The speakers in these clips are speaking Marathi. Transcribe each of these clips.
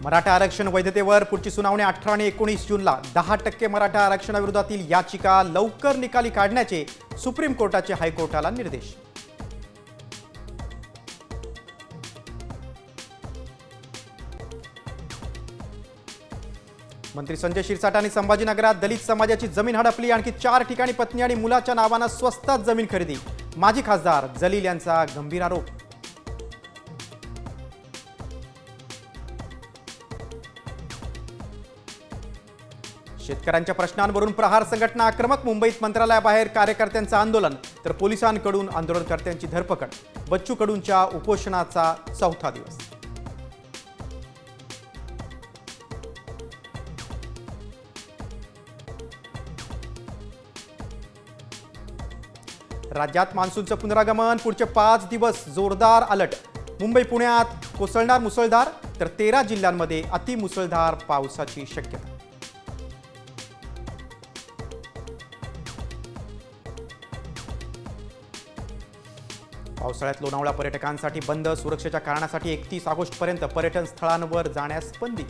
मराठा आरक्षण वैधतेवर पुढची सुनावणी 18 आणि 19 जूनला। 10% मराठा आरक्षणाविरोधातील याचिका लवकर निकाली काढण्याचे सुप्रीम कोर्टाचे हायकोर्टाला निर्देश। मंत्री संजय शिरसाट संभाजीनगरात दलित समाजाची जमीन हडपली। आणखी 4 ठिकाणी पत्नी आणि मुलाच्या नावाने स्वस्तात जमीन खरेदी। माजी खासदार जलील यांचा गंभीर आरोप। शेतकऱ्यांच्या प्रश्नांवरून प्रहार संघटना आक्रमक। मुंबईत मंत्रालयाबाहेर कार्यकर्त्यांचं आंदोलन तर पोलिसांकडून आंदोलनकर्त्यांची धरपकड। बच्चू कडूंच्या उपोषणाचा 4था दिवस। राज्यात मान्सूनचं पुनरागमन। पुढचे 5 दिवस जोरदार अलर्ट। मुंबई पुण्यात कोसळणार मुसळधार तर 13 जिल्ह्यांमध्ये अतिमुसळधार पावसाची शक्यता। पावसाळ्यात लोणावळा पर्यटकांसाठी बंद। सुरक्षेच्या कारणासाठी 31 ऑगस्टपर्यंत पर्यटन स्थळांवर जाण्यास बंदी।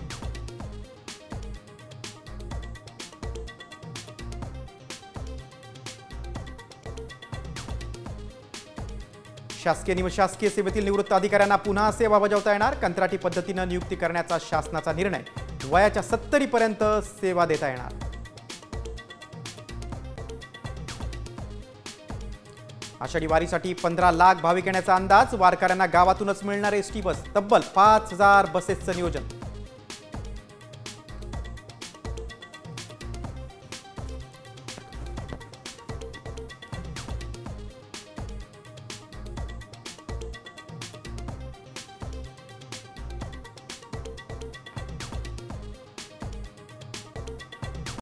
शासकीय निमशासकीय सेवेतील निवृत्त अधिकाऱ्यांना पुन्हा सेवा बजावता येणार। कंत्राटी पद्धतीने नियुक्ती करण्याचा शासनाचा निर्णय। वयाच्या 70 पर्यंत सेवा देता येणार। आषाढी वारीसाठी 15 लाख भाविक येण्याचा अंदाज। वारकऱ्यांना गावातूनच मिळणार एसटी बस। तब्बल 5000 बसेसचं नियोजन।